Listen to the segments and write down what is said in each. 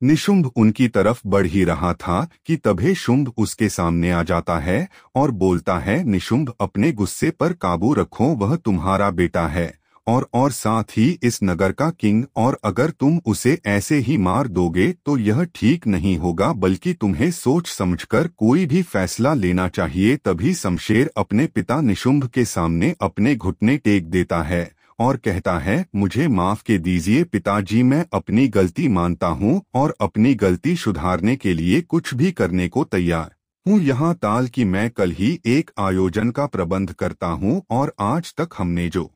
निशुंभ उनकी तरफ बढ़ ही रहा था कि तभी शुंभ उसके सामने आ जाता है और बोलता है, निशुंभ अपने गुस्से पर काबू रखो, वह तुम्हारा बेटा है और साथ ही इस नगर का किंग, और अगर तुम उसे ऐसे ही मार दोगे तो यह ठीक नहीं होगा, बल्कि तुम्हें सोच समझकर कोई भी फैसला लेना चाहिए। तभी शमशेर अपने पिता निशुंभ के सामने अपने घुटने टेक देता है और कहता है, मुझे माफ के दीजिए पिताजी, मैं अपनी गलती मानता हूँ और अपनी गलती सुधारने के लिए कुछ भी करने को तैयार हूँ। यहाँ ताल कि मैं कल ही एक आयोजन का प्रबंध करता हूँ और आज तक हमने जो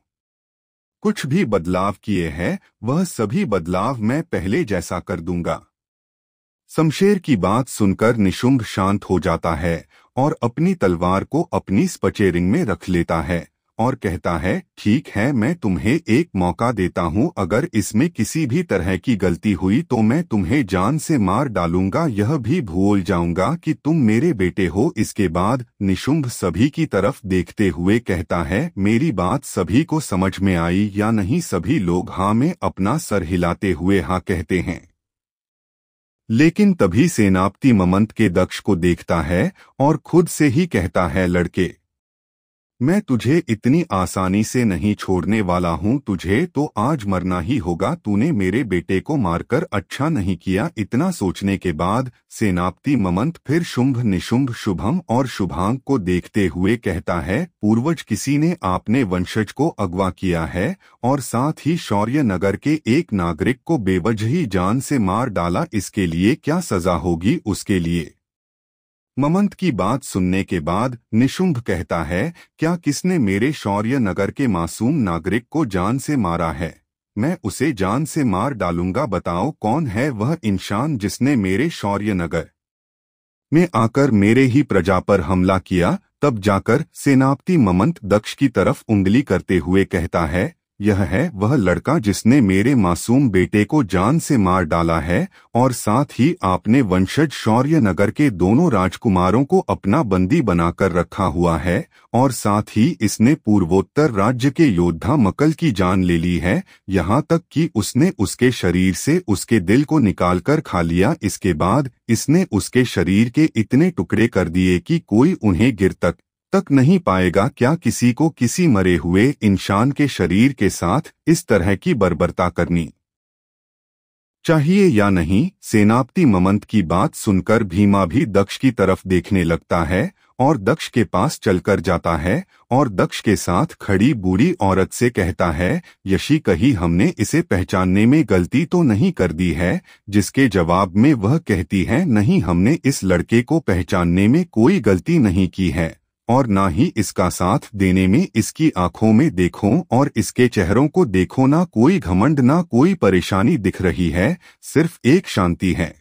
कुछ भी बदलाव किए हैं वह सभी बदलाव मैं पहले जैसा कर दूंगा। शमशेर की बात सुनकर निशुंभ शांत हो जाता है और अपनी तलवार को अपनी स्पचेरिंग में रख लेता है और कहता है, ठीक है, मैं तुम्हें एक मौका देता हूँ, अगर इसमें किसी भी तरह की गलती हुई तो मैं तुम्हें जान से मार डालूंगा, यह भी भूल जाऊंगा कि तुम मेरे बेटे हो। इसके बाद निशुंभ सभी की तरफ देखते हुए कहता है, मेरी बात सभी को समझ में आई या नहीं? सभी लोग हाँ में अपना सर हिलाते हुए हाँ कहते हैं। लेकिन तभी सेनापति ममंत के दक्ष को देखता है और खुद से ही कहता है, लड़के, मैं तुझे इतनी आसानी से नहीं छोड़ने वाला हूँ, तुझे तो आज मरना ही होगा, तूने मेरे बेटे को मारकर अच्छा नहीं किया। इतना सोचने के बाद सेनापति ममंत फिर शुंभ, निशुंभ, शुभम और शुभांग को देखते हुए कहता है, पूर्वज किसी ने आपने वंशज को अगवा किया है और साथ ही शौर्य नगर के एक नागरिक को बेवजह ही जान से मार डाला, इसके लिए क्या सजा होगी उसके लिए? ममंत की बात सुनने के बाद निशुंभ कहता है, क्या किसने मेरे शौर्य नगर के मासूम नागरिक को जान से मारा है? मैं उसे जान से मार डालूंगा, बताओ कौन है वह इंसान जिसने मेरे शौर्य नगर में आकर मेरे ही प्रजा पर हमला किया? तब जाकर सेनापति ममंत दक्ष की तरफ उंगली करते हुए कहता है, यह है वह लड़का जिसने मेरे मासूम बेटे को जान से मार डाला है और साथ ही आपने वंशज शौर्य नगर के दोनों राजकुमारों को अपना बंदी बनाकर रखा हुआ है और साथ ही इसने पूर्वोत्तर राज्य के योद्धा मकल की जान ले ली है, यहाँ तक कि उसने उसके शरीर से उसके दिल को निकालकर खा लिया। इसके बाद इसने उसके शरीर के इतने टुकड़े कर दिए कि कोई उन्हें गिर तक नहीं पाएगा। क्या किसी को किसी मरे हुए इंसान के शरीर के साथ इस तरह की बर्बरता करनी चाहिए या नहीं? सेनापति ममंत की बात सुनकर भीमा भी दक्ष की तरफ देखने लगता है और दक्ष के पास चलकर जाता है और दक्ष के साथ खड़ी बूढ़ी औरत से कहता है, यशी, कहीं हमने इसे पहचानने में गलती तो नहीं कर दी है? जिसके जवाब में वह कहती है, नहीं, हमने इस लड़के को पहचानने में कोई गलती नहीं की है और ना ही इसका साथ देने में। इसकी आंखों में देखो और इसके चेहरों को देखो, ना कोई घमंड ना कोई परेशानी दिख रही है, सिर्फ एक शांति है।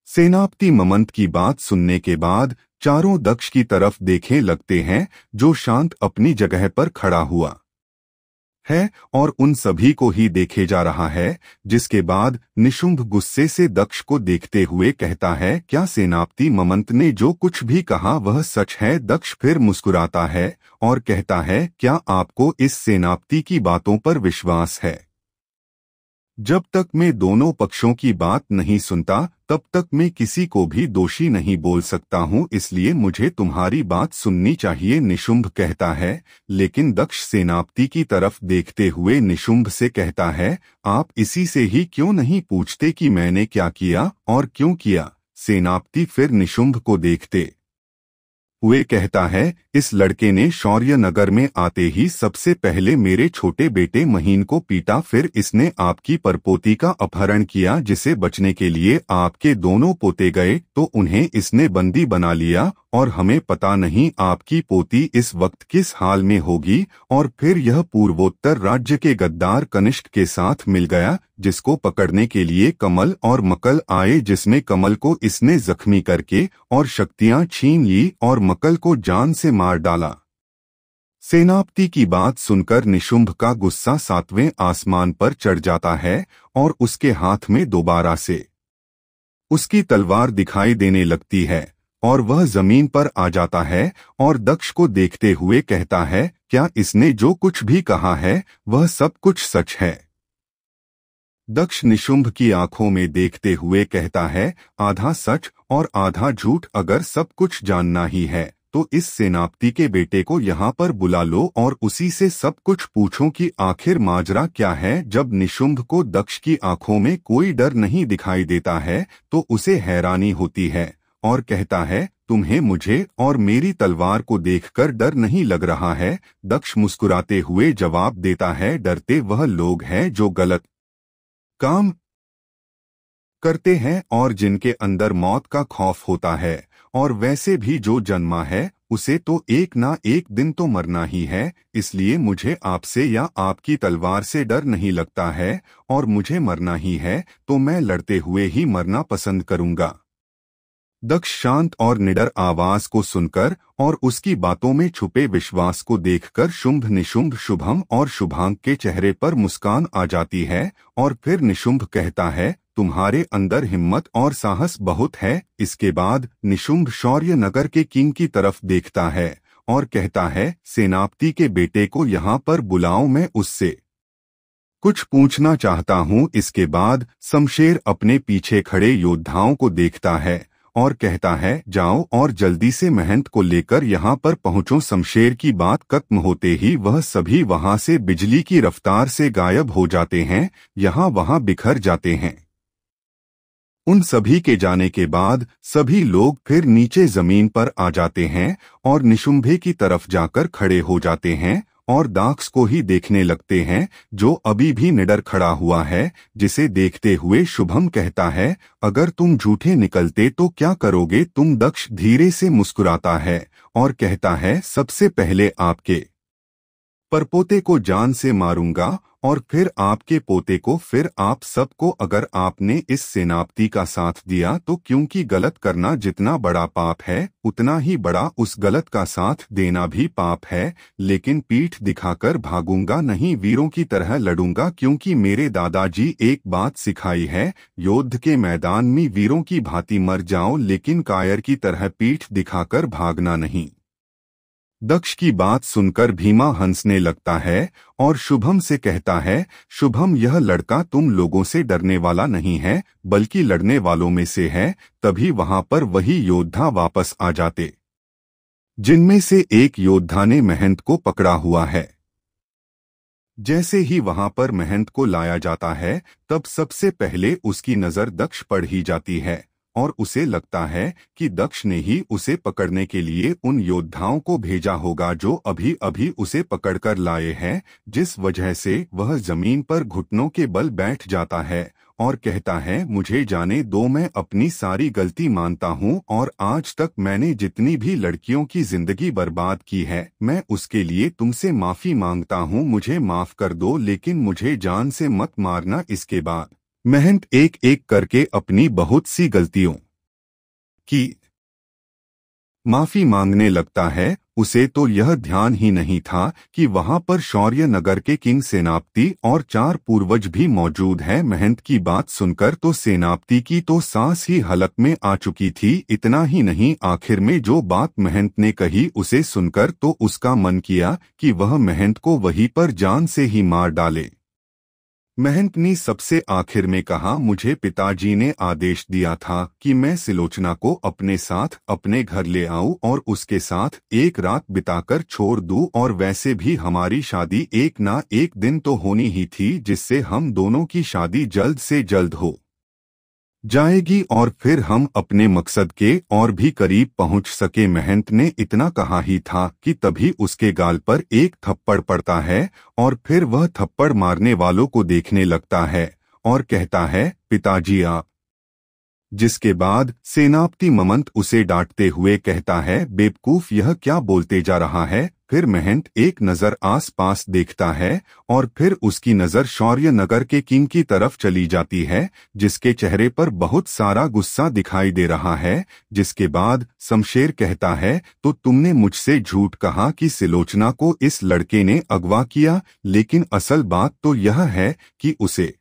सेनापति ममंत की बात सुनने के बाद चारों दक्ष की तरफ देखने लगते हैं, जो शांत अपनी जगह पर खड़ा हुआ है और उन सभी को ही देखे जा रहा है। जिसके बाद निशुंभ गुस्से से दक्ष को देखते हुए कहता है, क्या सेनापति ममंत ने जो कुछ भी कहा वह सच है? दक्ष फिर मुस्कुराता है और कहता है, क्या आपको इस सेनापति की बातों पर विश्वास है? जब तक मैं दोनों पक्षों की बात नहीं सुनता तब तक मैं किसी को भी दोषी नहीं बोल सकता हूँ, इसलिए मुझे तुम्हारी बात सुननी चाहिए, निशुंभ कहता है। लेकिन दक्ष सेनापति की तरफ देखते हुए निशुंभ से कहता है, आप इसी से ही क्यों नहीं पूछते कि मैंने क्या किया और क्यों किया? सेनापति फिर निशुंभ को देखते हुए कहता है, इस लड़के ने शौर्य नगर में आते ही सबसे पहले मेरे छोटे बेटे महीन को पीटा, फिर इसने आपकी परपोती का अपहरण किया, जिसे बचने के लिए आपके दोनों पोते गए तो उन्हें इसने बंदी बना लिया और हमें पता नहीं आपकी पोती इस वक्त किस हाल में होगी। और फिर यह पूर्वोत्तर राज्य के गद्दार कनिष्क के साथ मिल गया, जिसको पकड़ने के लिए कमल और मकल आए, जिसमें कमल को इसने जख्मी करके और शक्तियां छीन ली और मकल को जान से मार डाला। सेनापति की बात सुनकर निशुंभ का गुस्सा 7वें आसमान पर चढ़ जाता है और उसके हाथ में दोबारा से उसकी तलवार दिखाई देने लगती है और वह जमीन पर आ जाता है और दक्ष को देखते हुए कहता है, क्या इसने जो कुछ भी कहा है वह सब कुछ सच है? दक्ष निशुंभ की आंखों में देखते हुए कहता है, आधा सच और आधा झूठ, अगर सब कुछ जानना ही है तो इस सेनापति के बेटे को यहाँ पर बुला लो और उसी से सब कुछ पूछो कि आखिर माजरा क्या है। जब निशुंभ को दक्ष की आंखों में कोई डर नहीं दिखाई देता है तो उसे हैरानी होती है और कहता है, तुम्हें मुझे और मेरी तलवार को देखकर डर नहीं लग रहा है? दक्ष मुस्कुराते हुए जवाब देता है, डरते वह लोग हैं जो गलत काम करते हैं और जिनके अंदर मौत का खौफ होता है, और वैसे भी जो जन्मा है उसे तो एक ना एक दिन तो मरना ही है। इसलिए मुझे आपसे या आपकी तलवार से डर नहीं लगता है, और मुझे मरना ही है तो मैं लड़ते हुए ही मरना पसंद करूंगा। दक्ष शांत और निडर आवाज को सुनकर और उसकी बातों में छुपे विश्वास को देखकर शुंभ, निशुंभ, शुभम और शुभांक के चेहरे पर मुस्कान आ जाती है। और फिर निशुंभ कहता है, तुम्हारे अंदर हिम्मत और साहस बहुत है। इसके बाद निशुंभ शौर्य नगर के किंग की तरफ देखता है और कहता है, सेनापति के बेटे को यहाँ पर बुलाओ, मैं उससे कुछ पूछना चाहता हूँ। इसके बाद शमशेर अपने पीछे खड़े योद्धाओं को देखता है और कहता है, जाओ और जल्दी से महंत को लेकर यहाँ पर पहुँचो। शमशेर की बात खत्म होते ही वह सभी वहाँ से बिजली की रफ्तार से गायब हो जाते हैं, यहाँ वहाँ बिखर जाते हैं। उन सभी के जाने के बाद सभी लोग फिर नीचे जमीन पर आ जाते हैं और निशुंभे की तरफ जाकर खड़े हो जाते हैं और दाक्ष को ही देखने लगते हैं जो अभी भी निडर खड़ा हुआ है। जिसे देखते हुए शुभम कहता है, अगर तुम झूठे निकलते तो क्या करोगे तुम? दक्ष धीरे से मुस्कुराता है और कहता है, सबसे पहले आपके परपोते को जान से मारूंगा और फिर आपके पोते को, फिर आप सबको। अगर आपने इस सेनापति का साथ दिया तो, क्योंकि गलत करना जितना बड़ा पाप है उतना ही बड़ा उस गलत का साथ देना भी पाप है। लेकिन पीठ दिखाकर भागूंगा नहीं, वीरों की तरह लड़ूंगा, क्योंकि मेरे दादाजी एक बात सिखाई है, युद्ध के मैदान में वीरों की भांति मर जाओ लेकिन कायर की तरह पीठ दिखाकर भागना नहीं। दक्ष की बात सुनकर भीमा हंसने लगता है और शुभम से कहता है, शुभम, यह लड़का तुम लोगों से डरने वाला नहीं है बल्कि लड़ने वालों में से है। तभी वहां पर वही योद्धा वापस आ जाते जिनमें से एक योद्धा ने महंत को पकड़ा हुआ है। जैसे ही वहां पर महंत को लाया जाता है तब सबसे पहले उसकी नजर दक्ष पर ही जाती है और उसे लगता है कि दक्ष ने ही उसे पकड़ने के लिए उन योद्धाओं को भेजा होगा जो अभी अभी उसे पकड़कर लाए हैं, जिस वजह से वह जमीन पर घुटनों के बल बैठ जाता है और कहता है, मुझे जाने दो, मैं अपनी सारी गलती मानता हूँ और आज तक मैंने जितनी भी लड़कियों की जिंदगी बर्बाद की है मैं उसके लिए तुमसे माफी मांगता हूँ, मुझे माफ कर दो लेकिन मुझे जान से मत मारना। इसके बाद महंत एक एक करके अपनी बहुत सी गलतियों की माफी मांगने लगता है। उसे तो यह ध्यान ही नहीं था कि वहां पर शौर्य नगर के किंग सेनापति और 4 पूर्वज भी मौजूद हैं। महंत की बात सुनकर तो सेनापति की तो सांस ही हलक में आ चुकी थी। इतना ही नहीं, आखिर में जो बात महंत ने कही उसे सुनकर तो उसका मन किया कि वह महंत को वहीं पर जान से ही मार डाले। महंत ने सबसे आखिर में कहा, मुझे पिताजी ने आदेश दिया था कि मैं सिलोचना को अपने साथ अपने घर ले आऊं और उसके साथ एक रात बिताकर छोड़ दूं, और वैसे भी हमारी शादी एक ना एक दिन तो होनी ही थी जिससे हम दोनों की शादी जल्द से जल्द हो जाएगी और फिर हम अपने मकसद के और भी करीब पहुंच सके। महंत ने इतना कहा ही था कि तभी उसके गाल पर एक थप्पड़ पड़ता है और फिर वह थप्पड़ मारने वालों को देखने लगता है और कहता है, पिताजी आप। जिसके बाद सेनापति ममंत उसे डांटते हुए कहता है, बेवकूफ, यह क्या बोलते जा रहा है। फिर महंत एक नजर आसपास देखता है और फिर उसकी नजर शौर्य नगर के किंग की तरफ चली जाती है जिसके चेहरे पर बहुत सारा गुस्सा दिखाई दे रहा है। जिसके बाद शमशेर कहता है, तो तुमने मुझसे झूठ कहा कि सिलोचना को इस लड़के ने अगवा किया, लेकिन असल बात तो यह है कि उसे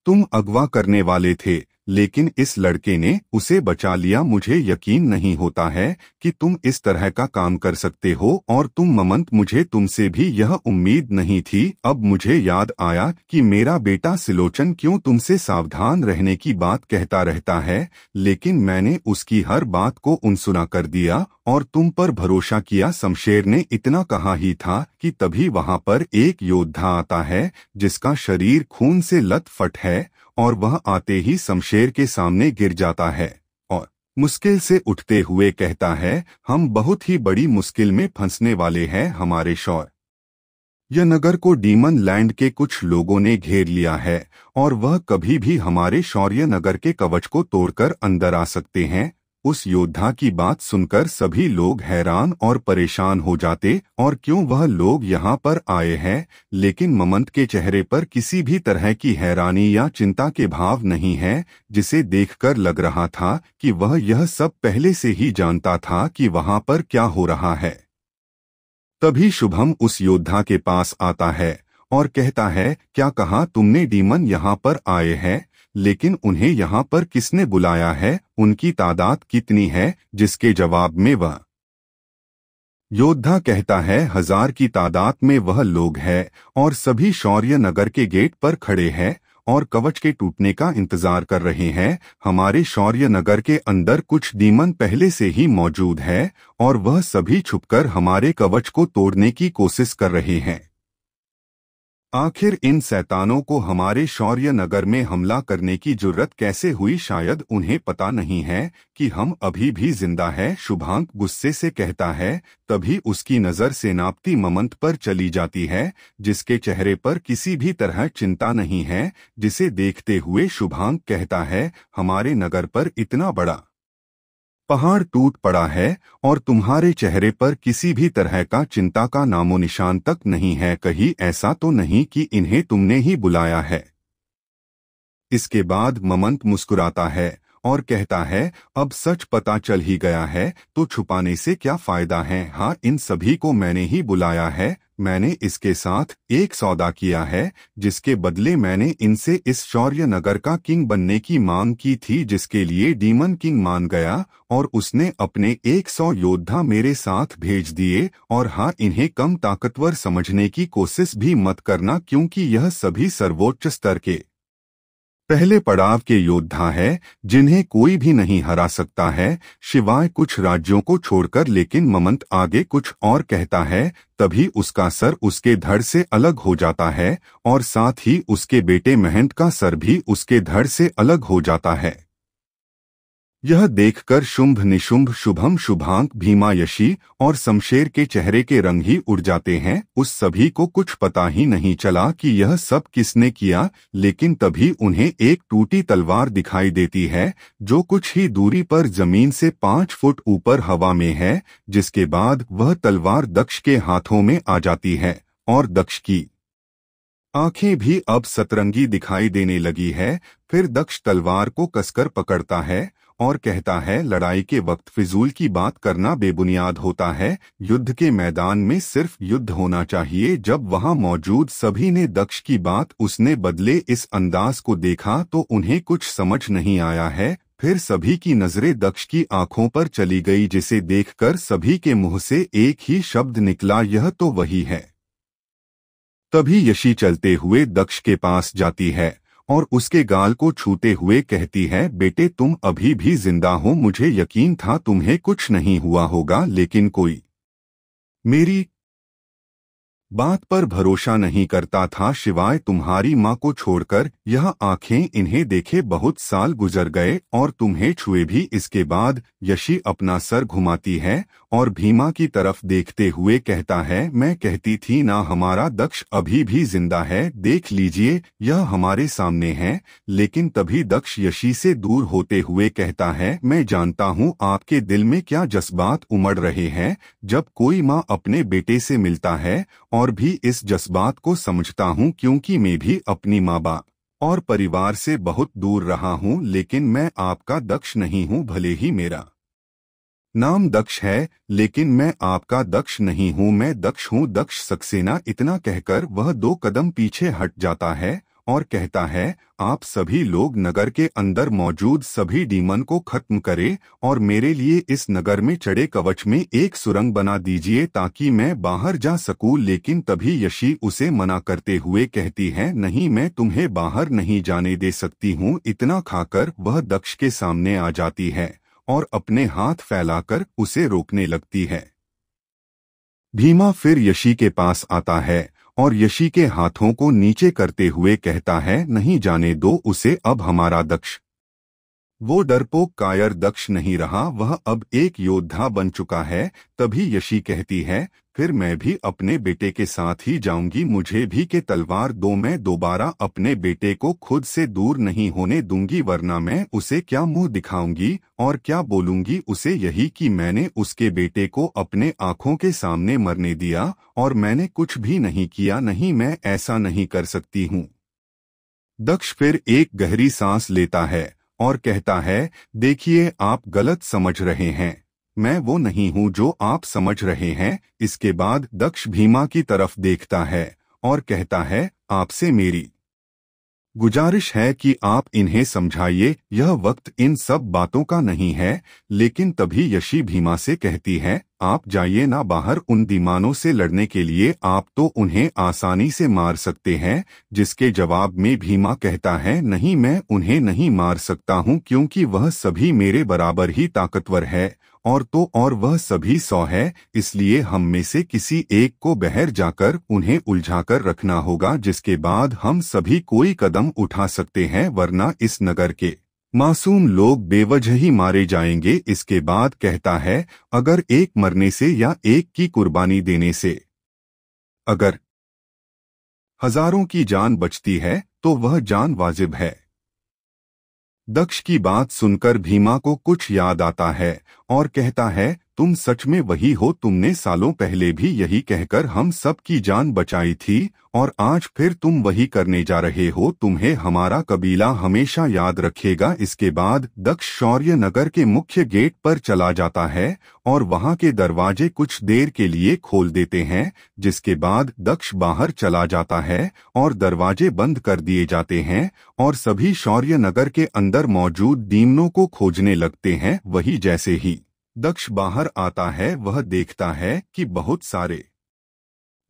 तुम अगवा करने वाले थे। लेकिन इस लड़के ने उसे बचा लिया। मुझे यकीन नहीं होता है कि तुम इस तरह का काम कर सकते हो, और तुम ममंत, मुझे तुमसे भी यह उम्मीद नहीं थी। अब मुझे याद आया कि मेरा बेटा सिलोचन क्यों तुमसे सावधान रहने की बात कहता रहता है, लेकिन मैंने उसकी हर बात को अनसुना कर दिया और तुम पर भरोसा किया। शमशेर ने इतना कहा ही था कि तभी वहां पर एक योद्धा आता है जिसका शरीर खून से लथपथ है, और वह आते ही शमशेर के सामने गिर जाता है और मुश्किल से उठते हुए कहता है, हम बहुत ही बड़ी मुश्किल में फंसने वाले हैं। हमारे शौर्य नगर को डीमन लैंड के कुछ लोगों ने घेर लिया है और वह कभी भी हमारे शौर्य नगर के कवच को तोड़कर अंदर आ सकते हैं। उस योद्धा की बात सुनकर सभी लोग हैरान और परेशान हो जाते, और क्यों वह लोग यहाँ पर आए हैं, लेकिन ममंत के चेहरे पर किसी भी तरह की हैरानी या चिंता के भाव नहीं है, जिसे देखकर लग रहा था कि वह यह सब पहले से ही जानता था कि वहाँ पर क्या हो रहा है। तभी शुभम उस योद्धा के पास आता है और कहता है, क्या कहा तुमने? डीमन यहाँ पर आए हैं, लेकिन उन्हें यहाँ पर किसने बुलाया है? उनकी तादाद कितनी है? जिसके जवाब में वह योद्धा कहता है, 1000 की तादाद में वह लोग हैं और सभी शौर्य नगर के गेट पर खड़े हैं और कवच के टूटने का इंतजार कर रहे हैं। हमारे शौर्य नगर के अंदर कुछ डीमन पहले से ही मौजूद है और वह सभी छुपकर हमारे कवच को तोड़ने की कोशिश कर रहे हैं। आखिर इन शैतानों को हमारे शौर्य नगर में हमला करने की जुर्रत कैसे हुई? शायद उन्हें पता नहीं है कि हम अभी भी जिंदा हैं। शुभांक गुस्से से कहता है। तभी उसकी नजर सेनापति ममंत पर चली जाती है, जिसके चेहरे पर किसी भी तरह चिंता नहीं है, जिसे देखते हुए शुभांक कहता है, हमारे नगर पर इतना बड़ा पहाड़ टूट पड़ा है और तुम्हारे चेहरे पर किसी भी तरह का चिंता का नामो निशान तक नहीं है। कहीं ऐसा तो नहीं कि इन्हें तुमने ही बुलाया है? इसके बाद ममंत मुस्कुराता है और कहता है, अब सच पता चल ही गया है तो छुपाने से क्या फायदा है। हाँ, इन सभी को मैंने ही बुलाया है। मैंने इसके साथ एक सौदा किया है, जिसके बदले मैंने इनसे इस शौर्य नगर का किंग बनने की मांग की थी, जिसके लिए डीमन किंग मान गया और उसने अपने 100 योद्धा मेरे साथ भेज दिए। और हाँ, इन्हें कम ताकतवर समझने की कोशिश भी मत करना, क्योंकि यह सभी सर्वोच्च स्तर के पहले पड़ाव के योद्धा है, जिन्हें कोई भी नहीं हरा सकता है, शिवाय कुछ राज्यों को छोड़कर। लेकिन ममंत आगे कुछ और कहता है। तभी उसका सर उसके धड़ से अलग हो जाता है और साथ ही उसके बेटे महंत का सर भी उसके धड़ से अलग हो जाता है। यह देखकर शुंभ, निशुंभ, शुभम, शुभांक, भीमा, यशी और शमशेर के चेहरे के रंग ही उड़ जाते हैं। उस सभी को कुछ पता ही नहीं चला कि यह सब किसने किया, लेकिन तभी उन्हें एक टूटी तलवार दिखाई देती है, जो कुछ ही दूरी पर जमीन से 5 फुट ऊपर हवा में है, जिसके बाद वह तलवार दक्ष के हाथों में आ जाती है और दक्ष की आंखें भी अब सतरंगी दिखाई देने लगी है। फिर दक्ष तलवार को कसकर पकड़ता है और कहता है, लड़ाई के वक्त फिजूल की बात करना बेबुनियाद होता है। युद्ध के मैदान में सिर्फ युद्ध होना चाहिए। जब वहां मौजूद सभी ने दक्ष की बात उसने बदले इस अंदाज को देखा तो उन्हें कुछ समझ नहीं आया है। फिर सभी की नजरें दक्ष की आंखों पर चली गई, जिसे देखकर सभी के मुंह से एक ही शब्द निकला, यह तो वही है। तभी यशी चलते हुए दक्ष के पास जाती है और उसके गाल को छूते हुए कहती है, बेटे तुम अभी भी जिंदा हो। मुझे यकीन था तुम्हें कुछ नहीं हुआ होगा, लेकिन कोई मेरी बात पर भरोसा नहीं करता था, शिवाय तुम्हारी माँ को छोड़कर। यह आंखें इन्हें देखे बहुत साल गुजर गए और तुम्हें छुए भी। इसके बाद यशी अपना सर घुमाती है और भीमा की तरफ देखते हुए कहता है, मैं कहती थी ना, हमारा दक्ष अभी भी जिंदा है, देख लीजिए यह हमारे सामने है। लेकिन तभी दक्ष यशी से दूर होते हुए कहता है, मैं जानता हूँ आपके दिल में क्या जज्बात उमड़ रहे हैं जब कोई माँ अपने बेटे से मिलता है, और भी इस जज्बात को समझता हूँ, क्योंकि मैं भी अपनी माँ बाप और परिवार से बहुत दूर रहा हूँ। लेकिन मैं आपका दक्ष नहीं हूँ। भले ही मेरा नाम दक्ष है, लेकिन मैं आपका दक्ष नहीं हूँ। मैं दक्ष हूँ, दक्ष सक्सेना। इतना कहकर वह 2 कदम पीछे हट जाता है और कहता है, आप सभी लोग नगर के अंदर मौजूद सभी डीमन को खत्म करें और मेरे लिए इस नगर में चढ़े कवच में एक सुरंग बना दीजिए ताकि मैं बाहर जा सकूं। लेकिन तभी यशी उसे मना करते हुए कहती है, नहीं, मैं तुम्हें बाहर नहीं जाने दे सकती हूँ। इतना खाकर वह दक्ष के सामने आ जाती है और अपने हाथ फैलाकर उसे रोकने लगती है। भीमा फिर यशी के पास आता है और यशी के हाथों को नीचे करते हुए कहता है, नहीं जाने दो उसे, अब हमारा दक्ष। वो डरपोक कायर दक्ष नहीं रहा, वह अब एक योद्धा बन चुका है। तभी यशी कहती है, फिर मैं भी अपने बेटे के साथ ही जाऊंगी, मुझे भी के तलवार दो, मैं दोबारा अपने बेटे को खुद से दूर नहीं होने दूंगी, वरना मैं उसे क्या मुंह दिखाऊंगी और क्या बोलूंगी उसे, यही कि मैंने उसके बेटे को अपने आंखों के सामने मरने दिया और मैंने कुछ भी नहीं किया। नहीं, मैं ऐसा नहीं कर सकती हूँ। दक्ष फिर एक गहरी सांस लेता है और कहता है, देखिए आप गलत समझ रहे हैं, मैं वो नहीं हूँ जो आप समझ रहे हैं। इसके बाद दक्ष भीमा की तरफ देखता है और कहता है, आपसे मेरी गुजारिश है कि आप इन्हें समझाइए, यह वक्त इन सब बातों का नहीं है। लेकिन तभी यशी भीमा से कहती है, आप जाइए ना बाहर उन दीमानों से लड़ने के लिए, आप तो उन्हें आसानी से मार सकते हैं। जिसके जवाब में भीमा कहता है, नहीं, मैं उन्हें नहीं मार सकता हूँ क्योंकि वह सभी मेरे बराबर ही ताकतवर है और वह सभी 100 है, इसलिए हम में से किसी एक को बाहर जाकर उन्हें उलझाकर रखना होगा, जिसके बाद हम सभी कोई कदम उठा सकते हैं, वरना इस नगर के मासूम लोग बेवजह ही मारे जाएंगे। इसके बाद कहता है, अगर एक मरने से या एक की कुर्बानी देने से अगर हजारों की जान बचती है तो वह जान वाजिब है। दक्ष की बात सुनकर भीमा को कुछ याद आता है और कहता है, तुम सच में वही हो, तुमने सालों पहले भी यही कहकर हम सब की जान बचाई थी और आज फिर तुम वही करने जा रहे हो, तुम्हें हमारा कबीला हमेशा याद रखेगा। इसके बाद दक्ष शौर्य नगर के मुख्य गेट पर चला जाता है और वहां के दरवाजे कुछ देर के लिए खोल देते हैं, जिसके बाद दक्ष बाहर चला जाता है और दरवाजे बंद कर दिए जाते हैं और सभी शौर्य नगर के अंदर मौजूद डीमनों को खोजने लगते हैं। वही जैसे ही दक्ष बाहर आता है, वह देखता है कि बहुत सारे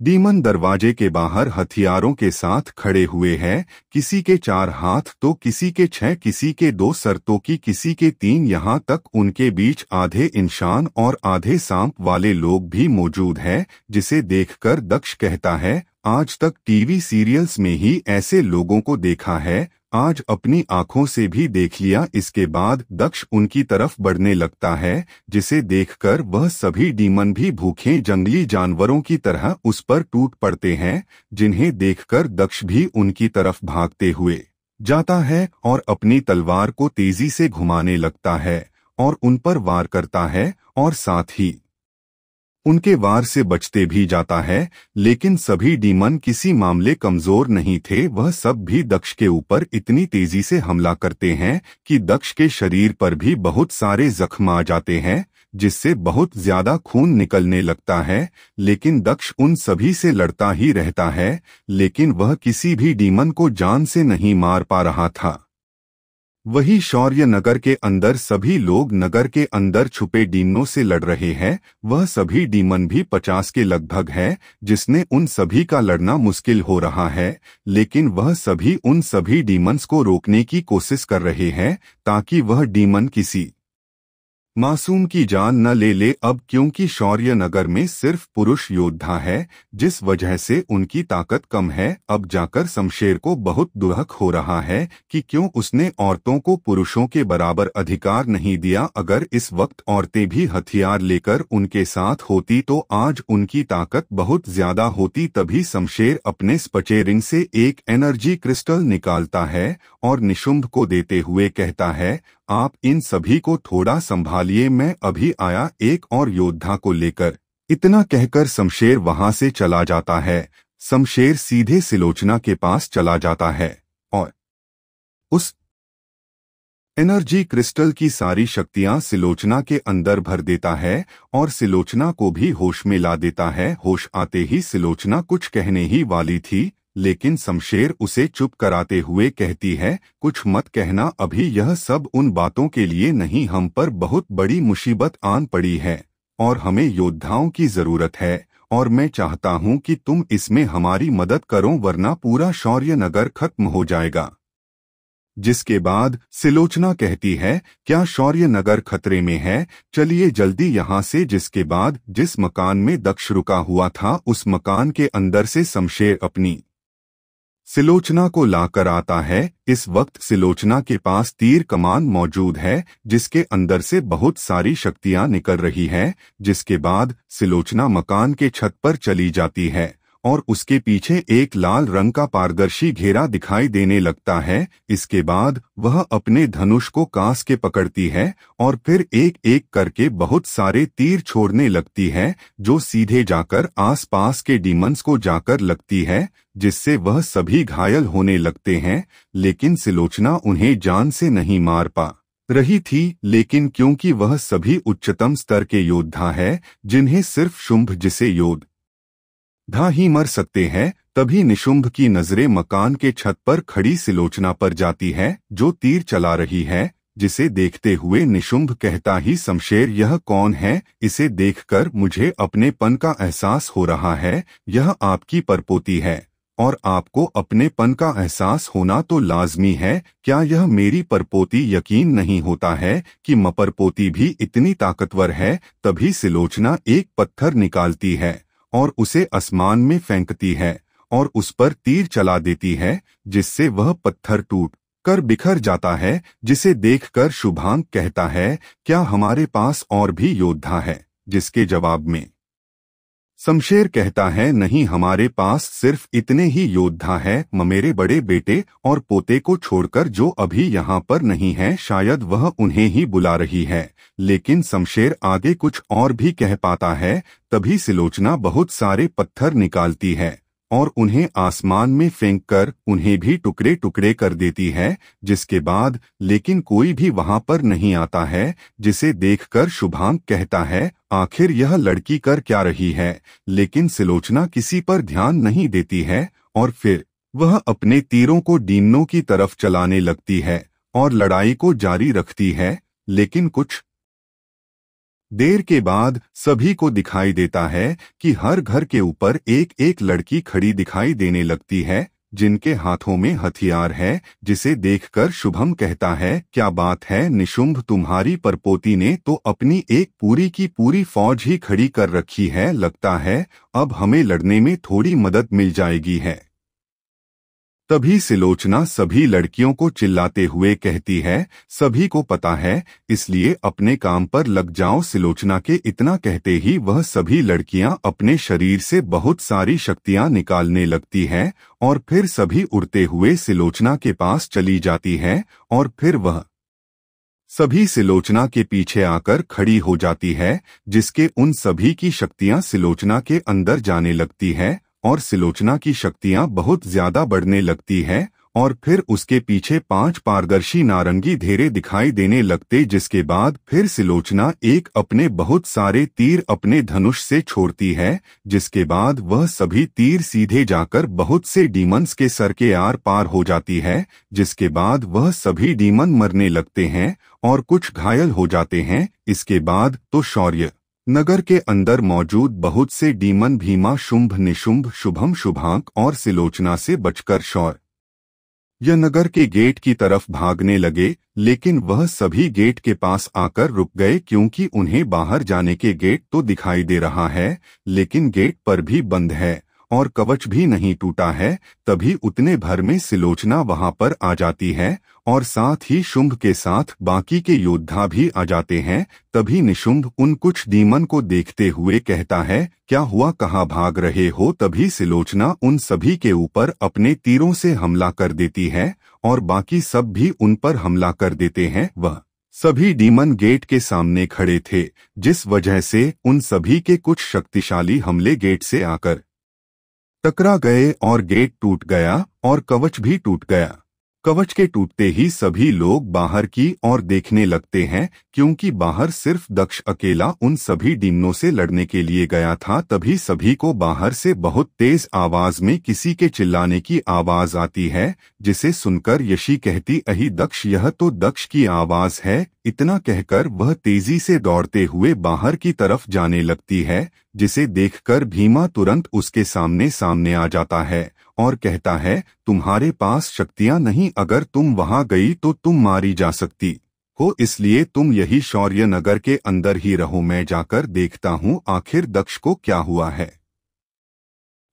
डीमन दरवाजे के बाहर हथियारों के साथ खड़े हुए हैं। किसी के 4 हाथ तो किसी के 6, किसी के 2 सर तो किसी के 3, यहाँ तक उनके बीच आधे इंसान और आधे सांप वाले लोग भी मौजूद हैं, जिसे देखकर दक्ष कहता है, आज तक टीवी सीरियल्स में ही ऐसे लोगों को देखा है, आज अपनी आंखों से भी देख लिया। इसके बाद दक्ष उनकी तरफ बढ़ने लगता है, जिसे देखकर वह सभी डीमन भी भूखे जंगली जानवरों की तरह उस पर टूट पड़ते हैं, जिन्हें देखकर दक्ष भी उनकी तरफ भागते हुए जाता है और अपनी तलवार को तेजी से घुमाने लगता है और उन पर वार करता है और साथ ही उनके वार से बचते भी जाता है। लेकिन सभी डीमन किसी मामले कमजोर नहीं थे, वह सब भी दक्ष के ऊपर इतनी तेजी से हमला करते हैं कि दक्ष के शरीर पर भी बहुत सारे जख्म आ जाते हैं, जिससे बहुत ज्यादा खून निकलने लगता है। लेकिन दक्ष उन सभी से लड़ता ही रहता है, लेकिन वह किसी भी डीमन को जान से नहीं मार पा रहा था। वही शौर्य नगर के अंदर सभी लोग नगर के अंदर छुपे डीमनों से लड़ रहे हैं। वह सभी डीमन भी 50 के लगभग है, जिसने उन सभी का लड़ना मुश्किल हो रहा है। लेकिन वह सभी उन सभी डीमंस को रोकने की कोशिश कर रहे हैं ताकि वह डीमन किसी मासूम की जान न ले ले। अब क्योंकि शौर्य नगर में सिर्फ पुरुष योद्धा है, जिस वजह से उनकी ताकत कम है। अब जाकर शमशेर को बहुत दुख हो रहा है कि क्यों उसने औरतों को पुरुषों के बराबर अधिकार नहीं दिया। अगर इस वक्त औरतें भी हथियार लेकर उनके साथ होती तो आज उनकी ताकत बहुत ज्यादा होती। तभी शमशेर अपने स्पचेरिंग से एक एनर्जी क्रिस्टल निकालता है और निशुंभ को देते हुए कहता है, आप इन सभी को थोड़ा संभालिए, मैं अभी आया एक और योद्धा को लेकर। इतना कहकर शमशेर वहां से चला जाता है। शमशेर सीधे सिलोचना के पास चला जाता है और उस एनर्जी क्रिस्टल की सारी शक्तियां सिलोचना के अंदर भर देता है और सिलोचना को भी होश में ला देता है। होश आते ही सिलोचना कुछ कहने ही वाली थी, लेकिन शमशेर उसे चुप कराते हुए कहती है, कुछ मत कहना, अभी यह सब उन बातों के लिए नहीं, हम पर बहुत बड़ी मुसीबत आन पड़ी है और हमें योद्धाओं की जरूरत है और मैं चाहता हूं कि तुम इसमें हमारी मदद करो वरना पूरा शौर्य नगर खत्म हो जाएगा। जिसके बाद सिलोचना कहती है, क्या शौर्य नगर खतरे में है, चलिए जल्दी यहाँ से। जिसके बाद जिस मकान में दक्ष रुका हुआ था उस मकान के अंदर से शमशेर अपनी सिलोचना को लाकर आता है। इस वक्त सिलोचना के पास तीर कमान मौजूद है जिसके अंदर से बहुत सारी शक्तियां निकल रही है। जिसके बाद सिलोचना मकान के छत पर चली जाती है और उसके पीछे एक लाल रंग का पारदर्शी घेरा दिखाई देने लगता है। इसके बाद वह अपने धनुष को कास के पकड़ती है और फिर एक एक करके बहुत सारे तीर छोड़ने लगती है जो सीधे जाकर आसपास के डीमंस को जाकर लगती है, जिससे वह सभी घायल होने लगते हैं। लेकिन सिलोचना उन्हें जान से नहीं मार पा रही थी, लेकिन क्योंकि वह सभी उच्चतम स्तर के योद्धा है जिन्हें सिर्फ शुंभ जिसे योद्धा ही मर सकते हैं, तभी निशुंभ की नजरें मकान के छत पर खड़ी सिलोचना पर जाती है जो तीर चला रही है। जिसे देखते हुए निशुंभ कहता ही, शमशेर यह कौन है? इसे देखकर मुझे अपनेपन का एहसास हो रहा है। यह आपकी परपोती है और आपको अपनेपन का एहसास होना तो लाजमी है। क्या यह मेरी परपोती? यकीन नहीं होता है कि परपोती भी इतनी ताकतवर है। तभी सिलोचना एक पत्थर निकालती है और उसे आसमान में फेंकती है और उस पर तीर चला देती है, जिससे वह पत्थर टूट कर बिखर जाता है। जिसे देखकर शुभांग कहता है, क्या हमारे पास और भी योद्धा है? जिसके जवाब में शमशेर कहता है, नहीं, हमारे पास सिर्फ इतने ही योद्धा है। मेरे बड़े बेटे और पोते को छोड़कर जो अभी यहाँ पर नहीं है, शायद वह उन्हें ही बुला रही है। लेकिन शमशेर आगे कुछ और भी कह पाता है। तभी सिलोचना बहुत सारे पत्थर निकालती है और उन्हें आसमान में फेंककर उन्हें भी टुकड़े टुकड़े कर देती है। जिसके बाद लेकिन कोई भी वहां पर नहीं आता है, जिसे देखकर शुभांग कहता है, आखिर यह लड़की कर क्या रही है? लेकिन सिलोचना किसी पर ध्यान नहीं देती है और फिर वह अपने तीरों को डीमनों की तरफ चलाने लगती है और लड़ाई को जारी रखती है। लेकिन कुछ देर के बाद सभी को दिखाई देता है कि हर घर के ऊपर एक एक लड़की खड़ी दिखाई देने लगती है जिनके हाथों में हथियार है। जिसे देखकर शुभम कहता है, क्या बात है निशुंभ, तुम्हारी परपोती ने तो अपनी एक पूरी की पूरी फौज ही खड़ी कर रखी है। लगता है अब हमें लड़ने में थोड़ी मदद मिल जाएगी है। तभी सिलोचना सभी लड़कियों को चिल्लाते हुए कहती है, सभी को पता है, इसलिए अपने काम पर लग जाओ। सिलोचना के इतना कहते ही वह सभी लड़कियां अपने शरीर से बहुत सारी शक्तियां निकालने लगती हैं और फिर सभी उड़ते हुए सिलोचना के पास चली जाती है और फिर वह सभी सिलोचना के पीछे आकर खड़ी हो जाती है, जिसके उन सभी की शक्तियां सिलोचना के अंदर जाने लगती है और सिलोचना की शक्तियां बहुत ज्यादा बढ़ने लगती हैं और फिर उसके पीछे 5 पारदर्शी नारंगी घेरे दिखाई देने लगते। जिसके बाद फिर सिलोचना एक अपने बहुत सारे तीर अपने धनुष से छोड़ती है, जिसके बाद वह सभी तीर सीधे जाकर बहुत से डीमंस के सर के आर पार हो जाती है। जिसके बाद वह सभी डीमन मरने लगते हैं और कुछ घायल हो जाते हैं। इसके बाद तो शौर्य नगर के अंदर मौजूद बहुत से डीमन भीमा, शुंभ, निशुंभ, शुभम, शुभांक और सिलोचना से बचकर शौर्य नगर के गेट की तरफ भागने लगे। लेकिन वह सभी गेट के पास आकर रुक गए क्योंकि उन्हें बाहर जाने के गेट तो दिखाई दे रहा है, लेकिन गेट पर भी बंद है और कवच भी नहीं टूटा है। तभी उतने भर में सिलोचना वहां पर आ जाती है और साथ ही शुंभ के साथ बाकी के योद्धा भी आ जाते हैं। तभी निशुंभ उन कुछ डीमन को देखते हुए कहता है, क्या हुआ, कहाँ भाग रहे हो? तभी सिलोचना उन सभी के ऊपर अपने तीरों से हमला कर देती है और बाकी सब भी उन पर हमला कर देते हैं। वह सभी डीमन गेट के सामने खड़े थे, जिस वजह से उन सभी के कुछ शक्तिशाली हमले गेट से आकर टकरा गए और गेट टूट गया और कवच भी टूट गया। कवच के टूटते ही सभी लोग बाहर की ओर देखने लगते हैं, क्योंकि बाहर सिर्फ दक्ष अकेला उन सभी डीमनों से लड़ने के लिए गया था। तभी सभी को बाहर से बहुत तेज आवाज में किसी के चिल्लाने की आवाज आती है, जिसे सुनकर यशी कहती, अहि दक्ष, यह तो दक्ष की आवाज है। इतना कहकर वह तेजी से दौड़ते हुए बाहर की तरफ जाने लगती है, जिसे देखकर भीमा तुरंत उसके सामने सामने आ जाता है और कहता है, तुम्हारे पास शक्तियां नहीं, अगर तुम वहां गई तो तुम मारी जा सकती हो, इसलिए तुम यही शौर्य नगर के अंदर ही रहो, मैं जाकर देखता हूँ आखिर दक्ष को क्या हुआ है।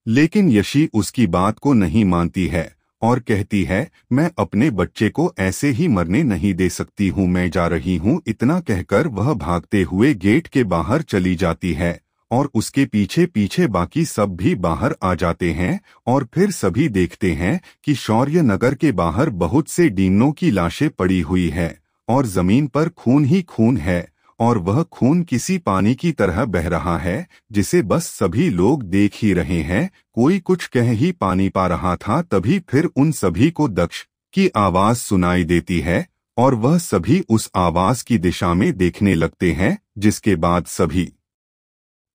लेकिन यशी उसकी बात को नहीं मानती है और कहती है, मैं अपने बच्चे को ऐसे ही मरने नहीं दे सकती हूँ, मैं जा रही हूँ। इतना कहकर वह भागते हुए गेट के बाहर चली जाती है और उसके पीछे पीछे बाकी सब भी बाहर आ जाते हैं और फिर सभी देखते हैं कि शौर्य नगर के बाहर बहुत से डीमनों की लाशें पड़ी हुई है और जमीन पर खून ही खून है और वह खून किसी पानी की तरह बह रहा है, जिसे बस सभी लोग देख ही रहे हैं। कोई कुछ कह ही पानी पा रहा था, तभी फिर उन सभी को दक्ष की आवाज सुनाई देती है और वह सभी उस आवाज की दिशा में देखने लगते हैं, जिसके बाद सभी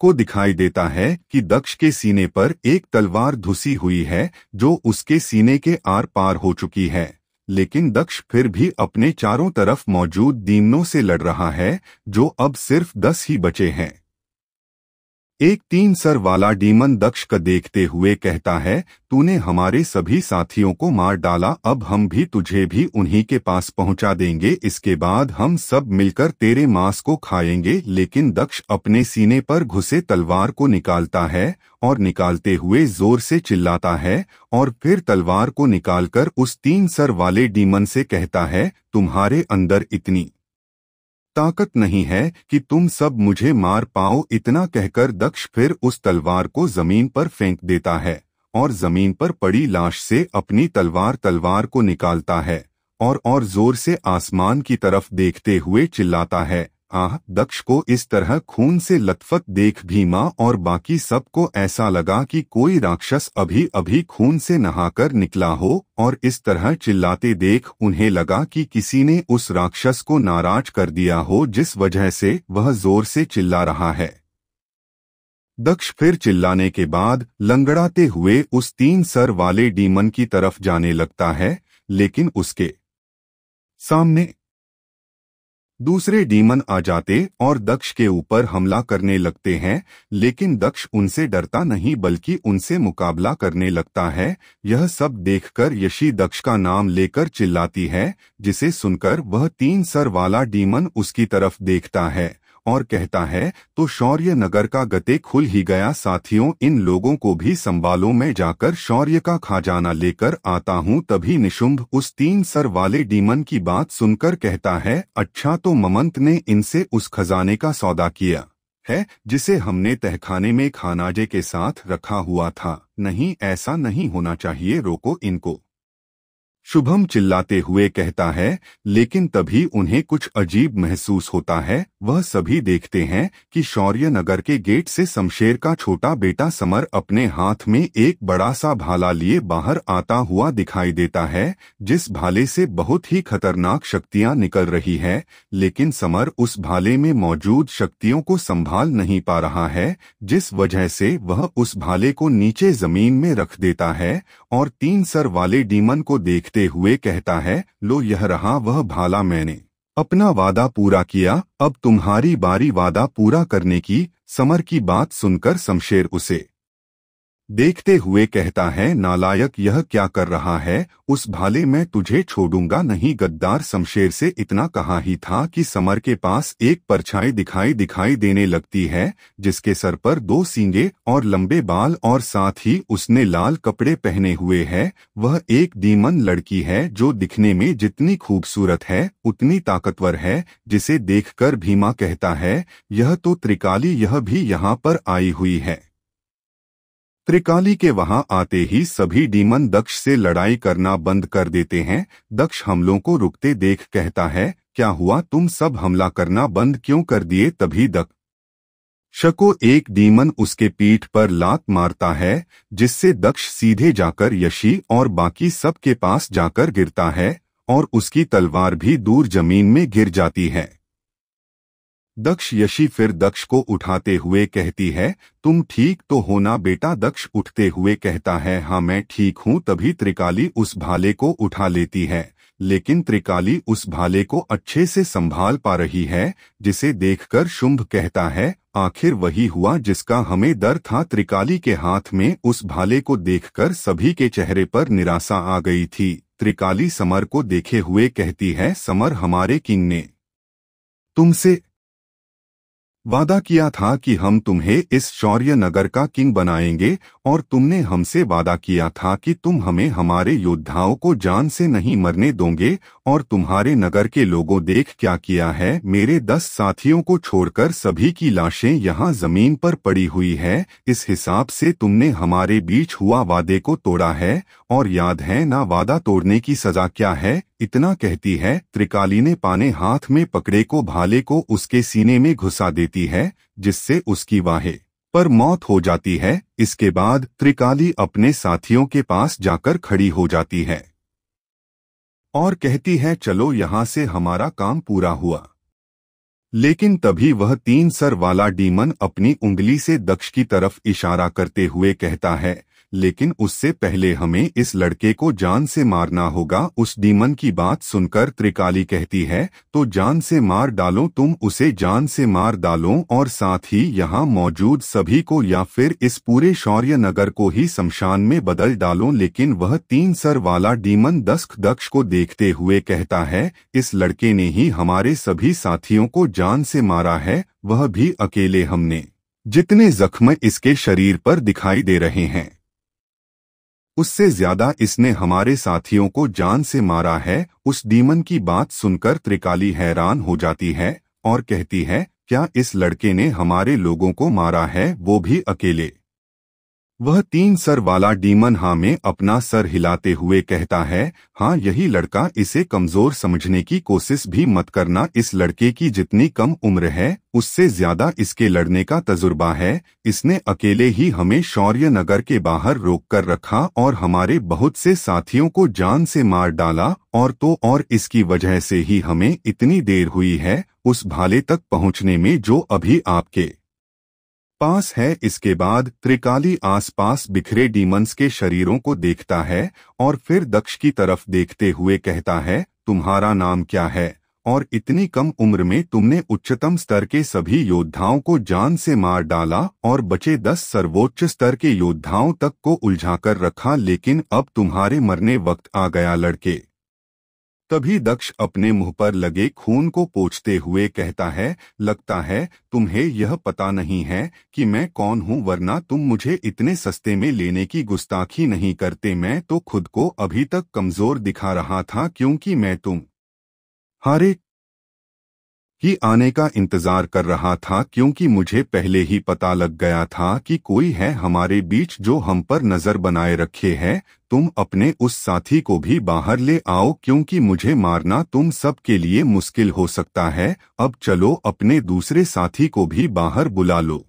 को दिखाई देता है कि दक्ष के सीने पर एक तलवार धुसी हुई है, जो उसके सीने के आर पार हो चुकी है। लेकिन दक्ष फिर भी अपने चारों तरफ मौजूद डीमनों से लड़ रहा है, जो अब सिर्फ 10 ही बचे हैं। एक 3 सर वाला डीमन दक्ष को देखते हुए कहता है, तूने हमारे सभी साथियों को मार डाला, अब हम भी तुझे भी उन्हीं के पास पहुंचा देंगे, इसके बाद हम सब मिलकर तेरे मांस को खाएंगे। लेकिन दक्ष अपने सीने पर घुसे तलवार को निकालता है और निकालते हुए जोर से चिल्लाता है और फिर तलवार को निकालकर उस 3 सर वाले डीमन से कहता है, तुम्हारे अंदर इतनी ताकत नहीं है कि तुम सब मुझे मार पाओ। इतना कहकर दक्ष फिर उस तलवार को जमीन पर फेंक देता है और जमीन पर पड़ी लाश से अपनी तलवार को निकालता है और जोर से आसमान की तरफ देखते हुए चिल्लाता है, आह। दक्ष को इस तरह खून से लथपथ देख भीमा और बाकी सबको ऐसा लगा कि कोई राक्षस अभी अभी खून से नहाकर निकला हो और इस तरह चिल्लाते देख उन्हें लगा कि किसी ने उस राक्षस को नाराज कर दिया हो, जिस वजह से वह जोर से चिल्ला रहा है। दक्ष फिर चिल्लाने के बाद लंगड़ाते हुए उस 3 सर वाले डीमन की तरफ जाने लगता है, लेकिन उसके सामने दूसरे डीमन आ जाते और दक्ष के ऊपर हमला करने लगते हैं। लेकिन दक्ष उनसे डरता नहीं बल्कि उनसे मुकाबला करने लगता है। यह सब देखकर यशी दक्ष का नाम लेकर चिल्लाती है, जिसे सुनकर वह 3 सर वाला डीमन उसकी तरफ देखता है और कहता है, तो शौर्य नगर का गते खुल ही गया। साथियों, इन लोगों को भी संभालो, मैं जाकर शौर्य का खजाना लेकर आता हूँ। तभी निशुंभ उस 3 सर वाले डीमन की बात सुनकर कहता है, अच्छा, तो ममंत ने इनसे उस खजाने का सौदा किया है जिसे हमने तहखाने में खानाजे के साथ रखा हुआ था। नहीं, ऐसा नहीं होना चाहिए, रोको इनको। शुभम चिल्लाते हुए कहता है, लेकिन तभी उन्हें कुछ अजीब महसूस होता है। वह सभी देखते हैं कि शौर्य नगर के गेट से शमशेर का छोटा बेटा समर अपने हाथ में एक बड़ा सा भाला लिए बाहर आता हुआ दिखाई देता है, जिस भाले से बहुत ही खतरनाक शक्तियां निकल रही है। लेकिन समर उस भाले में मौजूद शक्तियों को संभाल नहीं पा रहा है, जिस वजह से वह उस भाले को नीचे जमीन में रख देता है और 3 सर वाले डीमन को देखते हुए कहता है, लो, यह रहा वह भाला, मैंने अपना वादा पूरा किया, अब तुम्हारी बारी वादा पूरा करने की। समर की बात सुनकर शमशेर उसे देखते हुए कहता है, नालायक, यह क्या कर रहा है? उस भाले में तुझे छोड़ूंगा नहीं। गद्दार शमशेर से इतना कहा ही था कि समर के पास एक परछाई दिखाई देने लगती है, जिसके सर पर 2 सींगे और लंबे बाल और साथ ही उसने लाल कपड़े पहने हुए है। वह एक डीमन लड़की है जो दिखने में जितनी खूबसूरत है उतनी ताकतवर है, जिसे देखकर भीमा कहता है, यह तो त्रिकाली, यह भी यहाँ पर आई हुई है। त्रिकाली के वहां आते ही सभी डीमन दक्ष से लड़ाई करना बंद कर देते हैं। दक्ष हमलों को रुकते देख कहता है, क्या हुआ, तुम सब हमला करना बंद क्यों कर दिए? तभी दक्ष शको एक डीमन उसके पीठ पर लात मारता है, जिससे दक्ष सीधे जाकर यशी और बाकी सब के पास जाकर गिरता है और उसकी तलवार भी दूर जमीन में गिर जाती है। दक्ष यशी फिर दक्ष को उठाते हुए कहती है, तुम ठीक तो हो ना बेटा? दक्ष उठते हुए कहता है, हाँ मैं ठीक हूँ। तभी त्रिकाली उस भाले को उठा लेती है, लेकिन त्रिकाली उस भाले को अच्छे से संभाल पा रही है, जिसे देखकर शुंभ कहता है, आखिर वही हुआ जिसका हमें डर था। त्रिकाली के हाथ में उस भाले को देखकर सभी के चेहरे पर निराशा आ गई थी। त्रिकाली समर को देखे हुए कहती है, समर, हमारे किंग ने तुमसे वादा किया था कि हम तुम्हें इस शौर्य नगर का किंग बनाएंगे, और तुमने हमसे वादा किया था कि तुम हमें हमारे योद्धाओं को जान से नहीं मरने दोगे। और तुम्हारे नगर के लोगों देख क्या किया है, मेरे 10 साथियों को छोड़कर सभी की लाशें यहाँ जमीन पर पड़ी हुई है। इस हिसाब से तुमने हमारे बीच हुआ वादे को तोड़ा है, और याद है ना वादा तोड़ने की सजा क्या है? इतना कहती है, त्रिकाली ने पाने हाथ में पकड़े को भाले को उसके सीने में घुसा देती है, जिससे उसकी वाहे पर मौत हो जाती है। इसके बाद त्रिकाली अपने साथियों के पास जाकर खड़ी हो जाती है और कहती है, चलो यहाँ से, हमारा काम पूरा हुआ। लेकिन तभी वह 3 सर वाला डीमन अपनी उंगली से दक्ष की तरफ इशारा करते हुए कहता है, लेकिन उससे पहले हमें इस लड़के को जान से मारना होगा। उस डीमन की बात सुनकर त्रिकाली कहती है, तो जान से मार डालो, तुम उसे जान से मार डालो और साथ ही यहाँ मौजूद सभी को, या फिर इस पूरे शौर्य नगर को ही शमशान में बदल डालो। लेकिन वह 3 सर वाला डीमन दक्ष को देखते हुए कहता है, इस लड़के ने ही हमारे सभी साथियों को जान से मारा है, वह भी अकेले। हमने जितने जख्म इसके शरीर पर दिखाई दे रहे हैं, उससे ज्यादा इसने हमारे साथियों को जान से मारा है। उस डीमन की बात सुनकर त्रिकाली हैरान हो जाती है और कहती है, क्या इस लड़के ने हमारे लोगों को मारा है, वो भी अकेले? वह 3 सर वाला डीमन हाँ में अपना सर हिलाते हुए कहता है, हाँ यही लड़का। इसे कमजोर समझने की कोशिश भी मत करना। इस लड़के की जितनी कम उम्र है, उससे ज्यादा इसके लड़ने का तजुर्बा है। इसने अकेले ही हमें शौर्य नगर के बाहर रोक कर रखा और हमारे बहुत से साथियों को जान से मार डाला, और इसकी वजह से ही हमें इतनी देर हुई है उस भाले तक पहुंचने में जो अभी आपके पास है। इसके बाद त्रिकाली आसपास बिखरे डीमंस के शरीरों को देखता है और फिर दक्ष की तरफ देखते हुए कहता है, तुम्हारा नाम क्या है, और इतनी कम उम्र में तुमने उच्चतम स्तर के सभी योद्धाओं को जान से मार डाला और बचे 10 सर्वोच्च स्तर के योद्धाओं तक को उलझाकर रखा, लेकिन अब तुम्हारे मरने वक्त आ गया लड़के। तभी दक्ष अपने मुंह पर लगे खून को पोंछते हुए कहता है, लगता है तुम्हें यह पता नहीं है कि मैं कौन हूँ, वरना तुम मुझे इतने सस्ते में लेने की गुस्ताखी नहीं करते। मैं तो खुद को अभी तक कमजोर दिखा रहा था, क्योंकि मैं तुम्हारे ही आने का इंतजार कर रहा था, क्योंकि मुझे पहले ही पता लग गया था कि कोई है हमारे बीच जो हम पर नजर बनाए रखे है। तुम अपने उस साथी को भी बाहर ले आओ, क्योंकि मुझे मारना तुम सब के लिए मुश्किल हो सकता है। अब चलो अपने दूसरे साथी को भी बाहर बुला लो।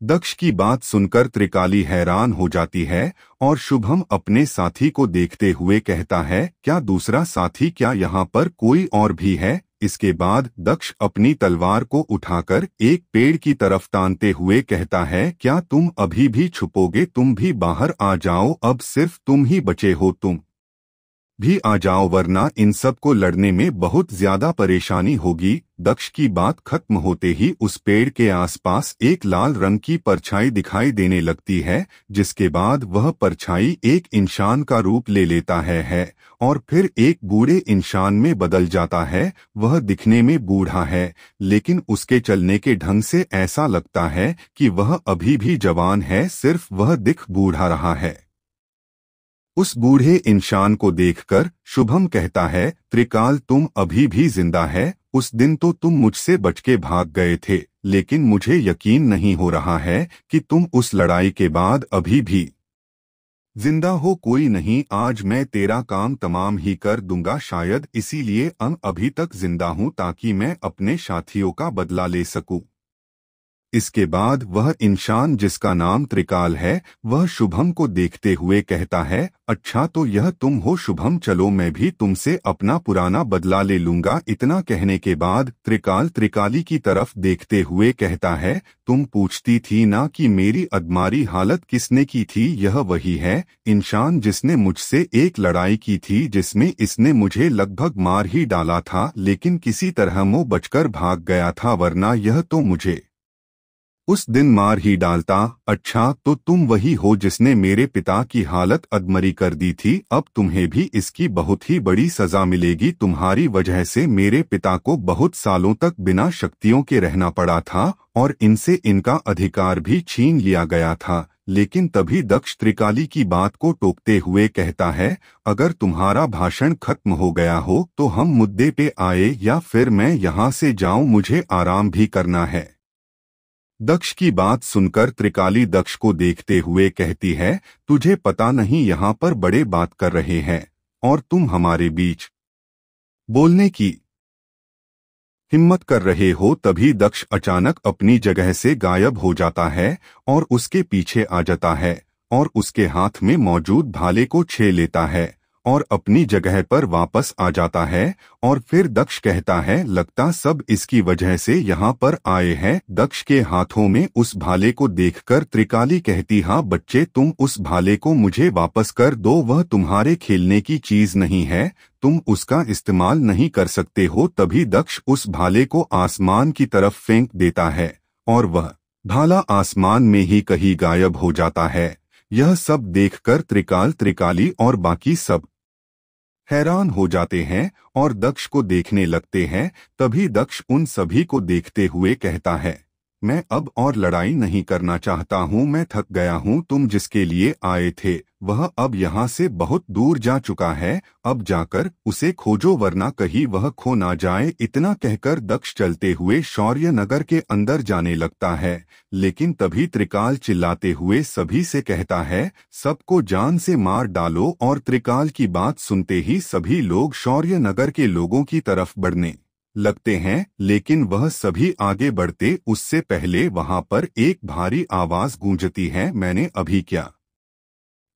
दक्ष की बात सुनकर त्रिकाली हैरान हो जाती है और शुभम अपने साथी को देखते हुए कहता है, क्या दूसरा साथी? क्या यहाँ पर कोई और भी है? इसके बाद दक्ष अपनी तलवार को उठाकर एक पेड़ की तरफ तानते हुए कहता है, क्या तुम अभी भी छुपोगे? तुम भी बाहर आ जाओ, अब सिर्फ तुम ही बचे हो, तुम भी आ जाओ, वरना इन सब को लड़ने में बहुत ज्यादा परेशानी होगी। दक्ष की बात खत्म होते ही उस पेड़ के आसपास एक लाल रंग की परछाई दिखाई देने लगती है, जिसके बाद वह परछाई एक इंसान का रूप ले लेता है और फिर एक बूढ़े इंसान में बदल जाता है। वह दिखने में बूढ़ा है, लेकिन उसके चलने के ढंग से ऐसा लगता है कि वह अभी भी जवान है, सिर्फ वह दिख बूढ़ा रहा है। उस बूढ़े इंसान को देखकर शुभम कहता है, त्रिकाल तुम अभी भी जिंदा है। उस दिन तो तुम मुझसे बच के भाग गए थे, लेकिन मुझे यकीन नहीं हो रहा है कि तुम उस लड़ाई के बाद अभी भी जिंदा हो। कोई नहीं, आज मैं तेरा काम तमाम ही कर दूंगा। शायद इसीलिए अभी तक जिंदा हूं, ताकि मैं अपने साथियों का बदला ले सकूं। इसके बाद वह इंसान जिसका नाम त्रिकाल है वह शुभम को देखते हुए कहता है, अच्छा तो यह तुम हो शुभम, चलो मैं भी तुमसे अपना पुराना बदला ले लूंगा। इतना कहने के बाद त्रिकाल त्रिकाली की तरफ देखते हुए कहता है, तुम पूछती थी ना कि मेरी अदमारी हालत किसने की थी, यह वही है इंसान जिसने मुझसे एक लड़ाई की थी जिसमें इसने मुझे लगभग मार ही डाला था, लेकिन किसी तरह वो बचकर भाग गया था, वरना यह तो मुझे उस दिन मार ही डालता। अच्छा तो तुम वही हो जिसने मेरे पिता की हालत अधमरी कर दी थी, अब तुम्हें भी इसकी बहुत ही बड़ी सजा मिलेगी। तुम्हारी वजह से मेरे पिता को बहुत सालों तक बिना शक्तियों के रहना पड़ा था और इनसे इनका अधिकार भी छीन लिया गया था। लेकिन तभी दक्ष त्रिकाली की बात को टोकते हुए कहता है, अगर तुम्हारा भाषण खत्म हो गया हो तो हम मुद्दे पे आए या फिर मैं यहाँ से जाऊं, मुझे आराम भी करना है। दक्ष की बात सुनकर त्रिकाली दक्ष को देखते हुए कहती है, तुझे पता नहीं यहाँ पर बड़े बात कर रहे हैं और तुम हमारे बीच बोलने की हिम्मत कर रहे हो। तभी दक्ष अचानक अपनी जगह से गायब हो जाता है और उसके पीछे आ जाता है और उसके हाथ में मौजूद भाले को छे लेता है और अपनी जगह पर वापस आ जाता है। और फिर दक्ष कहता है, लगता सब इसकी वजह से यहाँ पर आए हैं। दक्ष के हाथों में उस भाले को देखकर त्रिकाली कहती, हाँ बच्चे, तुम उस भाले को मुझे वापस कर दो, वह तुम्हारे खेलने की चीज नहीं है, तुम उसका इस्तेमाल नहीं कर सकते हो। तभी दक्ष उस भाले को आसमान की तरफ फेंक देता है और वह भाला आसमान में ही कहीं गायब हो जाता है। यह सब देखकर त्रिकाल त्रिकाली और बाकी सब हैरान हो जाते हैं और दक्ष को देखने लगते हैं। तभी दक्ष उन सभी को देखते हुए कहता है, मैं अब और लड़ाई नहीं करना चाहता हूँ, मैं थक गया हूँ। तुम जिसके लिए आए थे वह अब यहाँ से बहुत दूर जा चुका है, अब जाकर उसे खोजो वरना कहीं वह खो ना जाए। इतना कहकर दक्ष चलते हुए शौर्य नगर के अंदर जाने लगता है। लेकिन तभी त्रिकाल चिल्लाते हुए सभी से कहता है, सबको जान से मार डालो। और त्रिकाल की बात सुनते ही सभी लोग शौर्य नगर के लोगों की तरफ बढ़ने लगते हैं। लेकिन वह सभी आगे बढ़ते उससे पहले वहां पर एक भारी आवाज गूंजती है, मैंने अभी क्या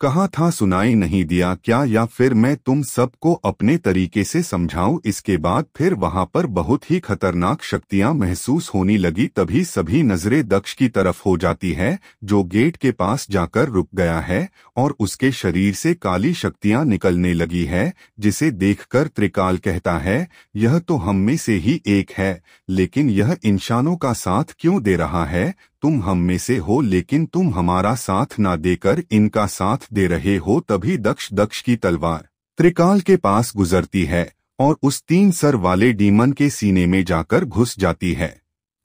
कहा था, सुनाई नहीं दिया क्या? या फिर मैं तुम सबको अपने तरीके से समझाऊं? इसके बाद फिर वहां पर बहुत ही खतरनाक शक्तियां महसूस होने लगी। तभी सभी नजरें दक्ष की तरफ हो जाती है जो गेट के पास जाकर रुक गया है और उसके शरीर से काली शक्तियां निकलने लगी है, जिसे देखकर त्रिकाल कहता है, यह तो हम में से ही एक है, लेकिन यह इंसानों का साथ क्यों दे रहा है? तुम हम में से हो लेकिन तुम हमारा साथ ना देकर इनका साथ दे रहे हो। तभी दक्ष की तलवार त्रिकाल के पास गुजरती है और उस 3 सर वाले डीमन के सीने में जाकर घुस जाती है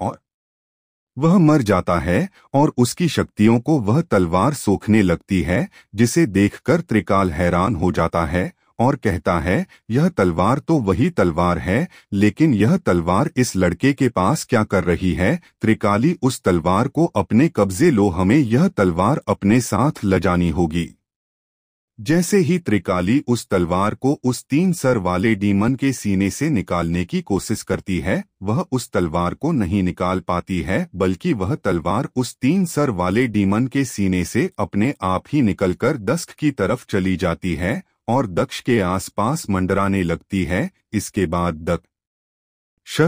और वह मर जाता है और उसकी शक्तियों को वह तलवार सोखने लगती है, जिसे देखकर त्रिकाल हैरान हो जाता है और कहता है, यह तलवार तो वही तलवार है, लेकिन यह तलवार इस लड़के के पास क्या कर रही है? त्रिकाली, उस तलवार को अपने कब्जे लो, हमें यह तलवार अपने साथ लजानी होगी। जैसे ही त्रिकाली उस तलवार को उस 3 सर वाले डीमन के सीने से निकालने की कोशिश करती है, वह उस तलवार को नहीं निकाल पाती है, बल्कि वह तलवार उस 3 सर वाले डीमन के सीने से अपने आप ही निकलकर दक्ष की तरफ चली जाती है और दक्ष के आसपास मंडराने लगती है। इसके बाद दक्ष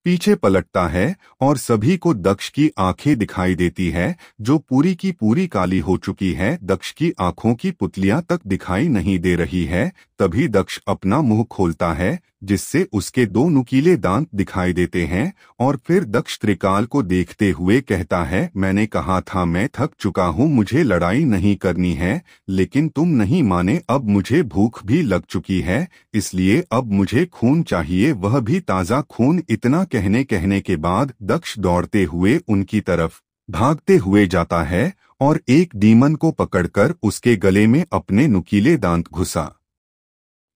पीछे पलटता है और सभी को दक्ष की आंखें दिखाई देती है जो पूरी की पूरी काली हो चुकी है। दक्ष की आंखों की पुतलियां तक दिखाई नहीं दे रही है। तभी दक्ष अपना मुंह खोलता है जिससे उसके 2 नुकीले दांत दिखाई देते हैं और फिर दक्ष त्रिकाल को देखते हुए कहता है, मैंने कहा था मैं थक चुका हूँ, मुझे लड़ाई नहीं करनी है, लेकिन तुम नहीं माने, अब मुझे भूख भी लग चुकी है, इसलिए अब मुझे खून चाहिए, वह भी ताज़ा खून। इतना कहने के बाद दक्ष दौड़ते हुए उनकी तरफ भागते हुए जाता है और एक डीमन को पकड़कर उसके गले में अपने नुकीले दांत घुसा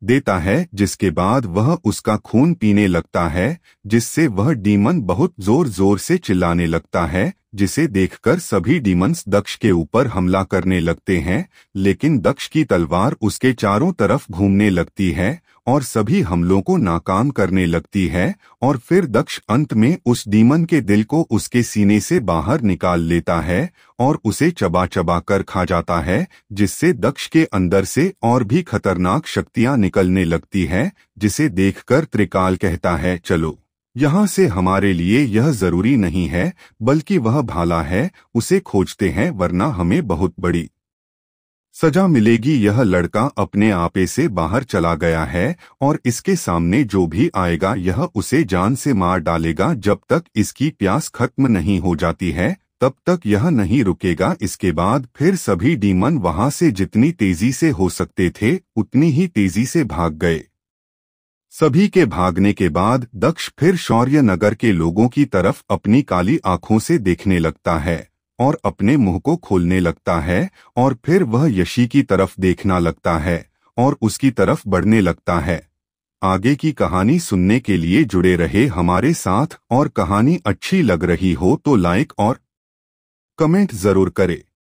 देता है, जिसके बाद वह उसका खून पीने लगता है, जिससे वह डीमन बहुत जोर जोर से चिल्लाने लगता है, जिसे देखकर सभी डीमंस दक्ष के ऊपर हमला करने लगते हैं। लेकिन दक्ष की तलवार उसके चारों तरफ घूमने लगती है और सभी हमलों को नाकाम करने लगती है। और फिर दक्ष अंत में उस डीमन के दिल को उसके सीने से बाहर निकाल लेता है और उसे चबा चबा कर खा जाता है, जिससे दक्ष के अंदर से और भी खतरनाक शक्तियां निकलने लगती है, जिसे देखकर त्रिकाल कहता है, चलो यहाँ से, हमारे लिए यह जरूरी नहीं है, बल्कि वह भाला है, उसे खोजते हैं, वरना हमें बहुत बड़ी सजा मिलेगी। यह लड़का अपने आपे से बाहर चला गया है और इसके सामने जो भी आएगा यह उसे जान से मार डालेगा। जब तक इसकी प्यास खत्म नहीं हो जाती है तब तक यह नहीं रुकेगा। इसके बाद फिर सभी डीमन वहां से जितनी तेजी से हो सकते थे उतनी ही तेजी से भाग गए। सभी के भागने के बाद दक्ष फिर शौर्य नगर के लोगों की तरफ अपनी काली आंखों से देखने लगता है और अपने मुंह को खोलने लगता है और फिर वह यशी की तरफ देखना लगता है और उसकी तरफ बढ़ने लगता है। आगे की कहानी सुनने के लिए जुड़े रहे हमारे साथ, और कहानी अच्छी लग रही हो तो लाइक और कमेंट जरूर करें।